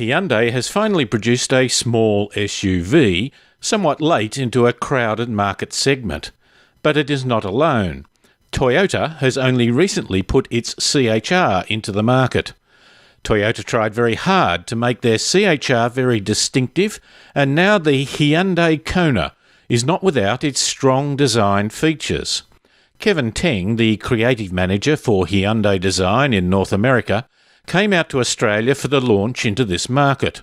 Hyundai has finally produced a small SUV, somewhat late into a crowded market segment. But it is not alone. Toyota has only recently put its CHR into the market. Toyota tried very hard to make their CHR very distinctive, and now the Hyundai Kona is not without its strong design features. Kevin Teng, the creative manager for Hyundai Design in North America, came out to Australia for the launch into this market.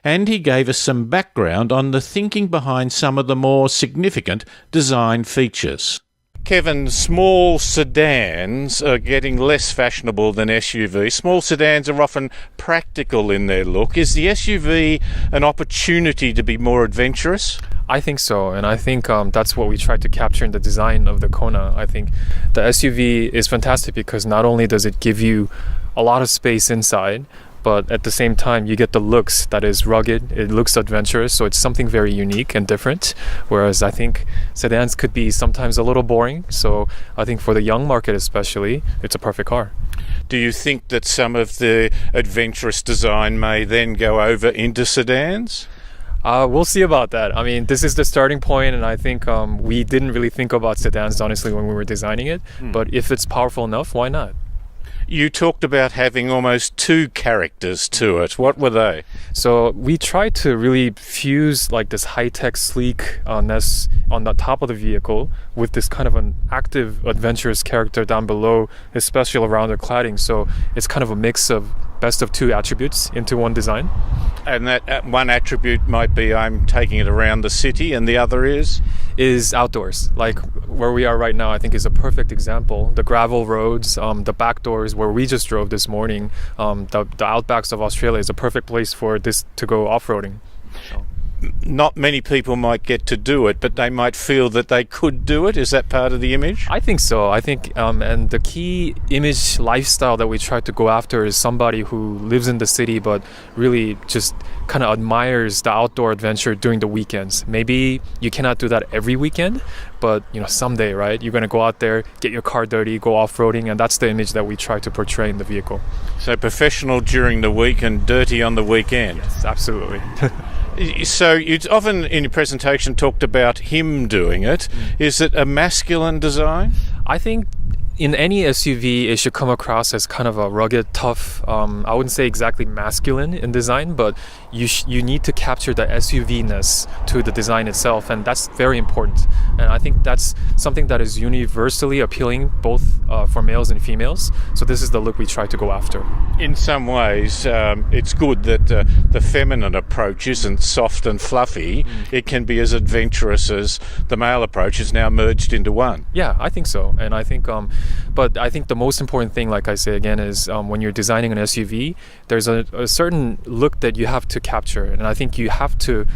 And he gave us some background on the thinking behind some of the more significant design features. Kevin, small sedans are getting less fashionable than SUVs. Small sedans are often practical in their look. Is the SUV an opportunity to be more adventurous? I think so, and I think that's what we tried to capture in the design of the Kona. I think the SUV is fantastic because not only does it give you a lot of space inside, but at the same time you get the looks that is rugged, it looks adventurous, so it's something very unique and different, whereas I think sedans could be sometimes a little boring, so I think for the young market especially, it's a perfect car. Do you think that some of the adventurous design may then go over into sedans? We'll see about that. I mean, this is the starting point, and I think we didn't really think about sedans honestly when we were designing it, but if it's powerful enough, why not? You talked about having almost two characters to it. What were they? So we tried to really fuse like this high-tech sleekness on the top of the vehicle with this kind of an active, adventurous character down below, especially around the cladding. So it's kind of a mix of best of two attributes into one design. And that one attribute might be I'm taking it around the city, and the other is outdoors. Like where we are right now, I think is a perfect example. The gravel roads, the back doors where we just drove this morning, the outbacks of Australia is a perfect place for this to go off-roading. So. Not many people might get to do it, but they might feel that they could do it. Is that part of the image? I think so. I think, and the key image lifestyle that we try to go after is somebody who lives in the city but really just kind of admires the outdoor adventure during the weekends. Maybe you cannot do that every weekend, but someday, right? You're going to go out there, get your car dirty, go off-roading, and that's the image that we try to portray in the vehicle. So professional during the week and dirty on the weekend. Yes, absolutely. So you often in your presentation talked about him doing it. Is it a masculine design? I think in any SUV, it should come across as kind of a rugged, tough, I wouldn't say exactly masculine in design, but you need to capture the SUV-ness to the design itself, and that's very important. And I think that's something that is universally appealing both for males and females. So this is the look we try to go after. In some ways, it's good that the feminine approach isn't soft and fluffy. It can be as adventurous as the male approach is now merged into one. Yeah, I think so. And I think but I think the most important thing, like I say again, is when you're designing an SUV, there's a certain look that you have to capture. And I think you have to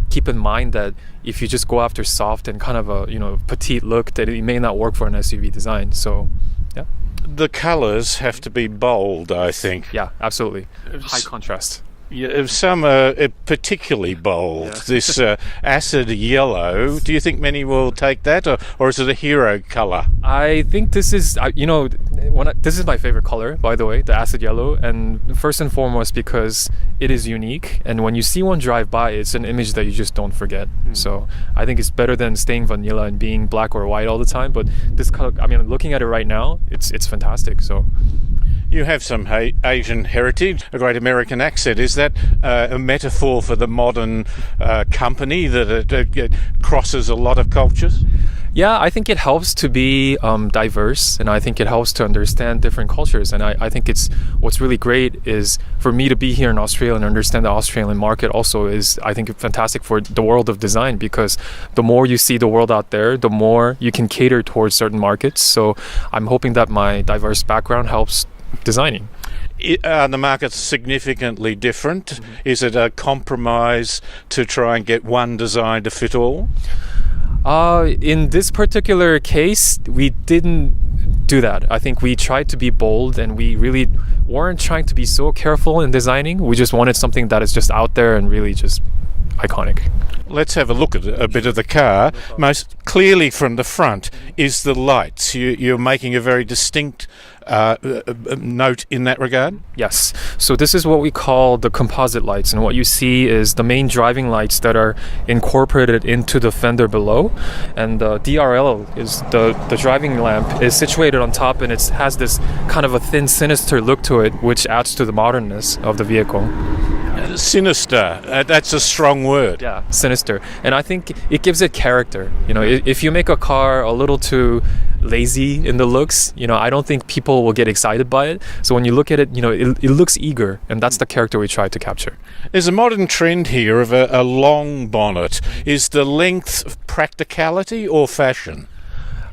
keep in mind that if you just go after soft and kind of a petite look, that it may not work for an SUV design. So, yeah. The colours have to be bold, I think. Yeah, absolutely. High contrast. Yeah, some are particularly bold. Yeah. This acid yellow, do you think many will take that, or is it a hero colour? I think this is, this is my favorite colour, by the way, the acid yellow, and first and foremost because it is unique, and when you see one drive by, it's an image that you just don't forget. So I think it's better than staying vanilla and being black or white all the time, but this color, looking at it right now, it's fantastic. So. You have some Asian heritage, a great American accent. Is that a metaphor for the modern company that it crosses a lot of cultures? Yeah, I think it helps to be diverse, and I think it helps to understand different cultures. And I think what's really great is for me to be here in Australia and understand the Australian market also is, I think, fantastic for the world of design, because the more you see the world out there, the more you can cater towards certain markets. So I'm hoping that my diverse background helps designing. The market's significantly different. Is it a compromise to try and get one design to fit all? In this particular case, we didn't do that. I think we tried to be bold, and we really weren't trying to be so careful in designing. We just wanted something that is just out there and really just iconic. Let's have a look at a bit of the car. Most clearly from the front is the lights. You're making a very distinct note in that regard? Yes. So this is what we call the composite lights, and what you see is the main driving lights that are incorporated into the fender below, and the DRL is the driving lamp is situated on top, and it has this kind of a thin, sinister look to it, which adds to the modernness of the vehicle. Sinister. That's a strong word. Yeah, sinister. And I think it gives it character. You know, if you make a car a little too lazy in the looks, you know, I don't think people will get excited by it. So when you look at it, you know, it looks eager, and that's the character we try to capture. There's a modern trend here of a long bonnet. Is the length practicality or fashion?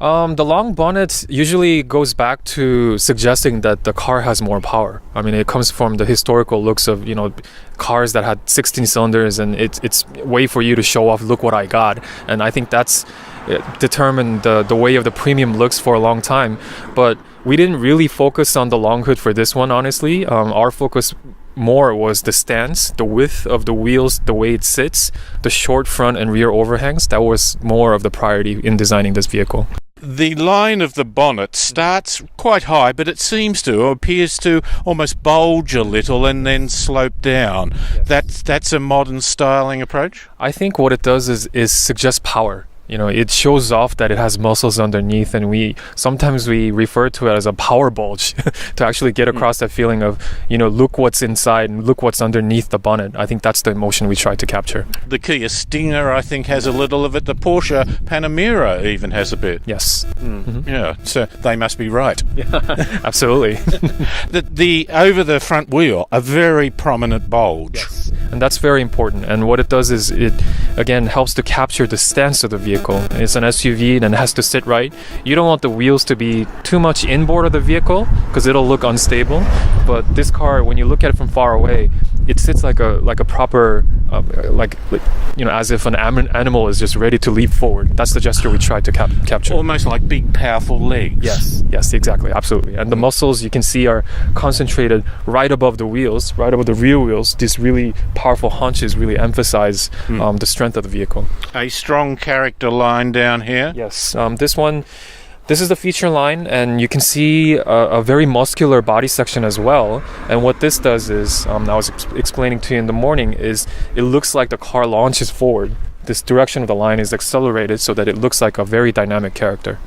The long bonnet usually goes back to suggesting that the car has more power. I mean, it comes from the historical looks of, you know, cars that had 16 cylinders, and it's a way for you to show off, look what I got. And I think that's determined the way of the premium looks for a long time. But we didn't really focus on the long hood for this one, honestly. Our focus more was the stance, the width of the wheels, the way it sits, the short front and rear overhangs. That was more of the priority in designing this vehicle. The line of the bonnet starts quite high, but it seems to, or appears to, almost bulge a little and then slope down. Yes. That's a modern styling approach? I think what it does is suggest power. You know, it shows off that it has muscles underneath, and sometimes we refer to it as a power bulge to actually get across that feeling of, you know, look what's inside and look what's underneath the bonnet. I think that's the emotion we try to capture. The Kia Stinger, I think, has a little of it. The Porsche Panamera even has a bit. Yes. Mm-hmm. Yeah, so they must be right. Yeah, absolutely. the over the front wheel, a very prominent bulge. Yes. And that's very important. And what it does is it, again, helps to capture the stance of the vehicle. It's an SUV and it has to sit right. You don't want the wheels to be too much inboard of the vehicle because it'll look unstable. But this car, when you look at it from far away, it sits like a proper, you know, as if an animal is just ready to leap forward. That's the gesture we try to capture. Almost like big, powerful legs. Yes, exactly, absolutely. And the muscles you can see are concentrated right above the wheels, right above the rear wheels. These really powerful haunches really emphasize the strength of the vehicle. A strong character line down here. Yes, this is the feature line, and you can see a very muscular body section as well. And what this does is, I was explaining to you in the morning, is it looks like the car launches forward. This direction of the line is accelerated so that it looks like a very dynamic character.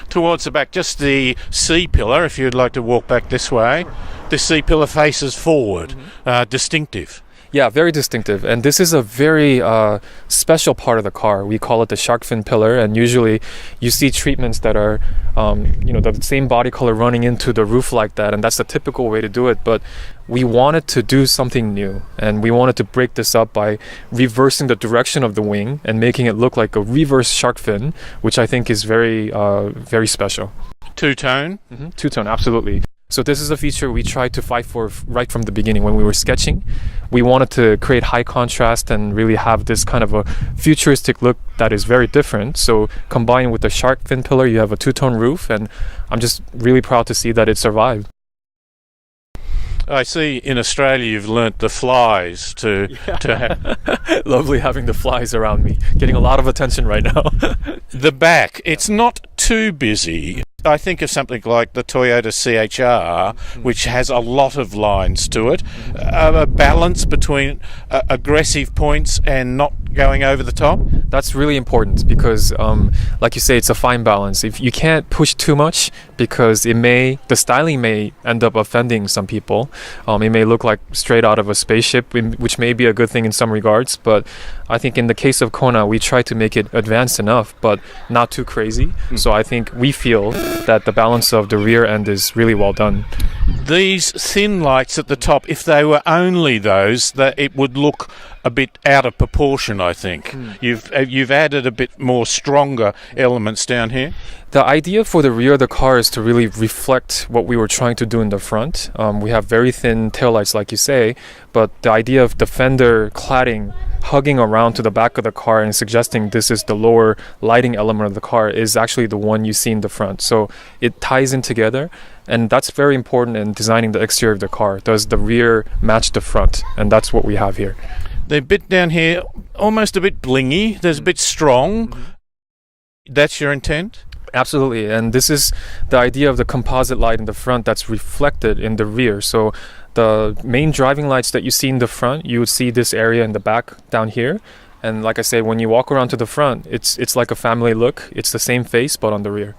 Towards the back, just the C-pillar, if you'd like to walk back this way. The C-pillar faces forward, distinctive. Yeah, very distinctive. And this is a very special part of the car. We call it the shark fin pillar. And usually you see treatments that are, the same body color running into the roof like that. And that's the typical way to do it. But we wanted to do something new. And we wanted to break this up by reversing the direction of the wing and making it look like a reverse shark fin, which I think is very, very special. Two-tone? Mm-hmm. Two-tone, absolutely. So this is a feature we tried to fight for right from the beginning when we were sketching. We wanted to create high contrast and really have this kind of a futuristic look that is very different. So combined with the shark fin pillar, you have a two-tone roof, and I'm just really proud to see that it survived. I see in Australia you've learnt the flies to have. Lovely having the flies around me. Getting a lot of attention right now. The back, it's not too busy. I think of something like the Toyota CHR, which has a lot of lines to it. A balance between aggressive points and not going over the top. That's really important because, like you say, it's a fine balance. If you can't push too much, because the styling may end up offending some people. It may look like straight out of a spaceship, which may be a good thing in some regards. But I think in the case of Kona, we try to make it advanced enough, but not too crazy. So I think we feel that the balance of the rear end is really well done. These thin lights at the top, if they were only those, that it would look a bit out of proportion, I think. You've added a bit more stronger elements down here. The idea for the rear of the car is to really reflect what we were trying to do in the front. We have very thin taillights, like you say, but the idea of the fender cladding hugging around to the back of the car and suggesting this is the lower lighting element of the car is actually the one you see in the front. So it ties in together, and that's very important in designing the exterior of the car. Does the rear match the front? And that's what we have here. The bit down here, almost a bit blingy. There's a bit strong. That's your intent? Absolutely, and this is the idea of the composite light in the front that's reflected in the rear. So the main driving lights that you see in the front, you would see this area in the back down here. And like I say, when you walk around to the front, it's like a family look. It's the same face, but on the rear.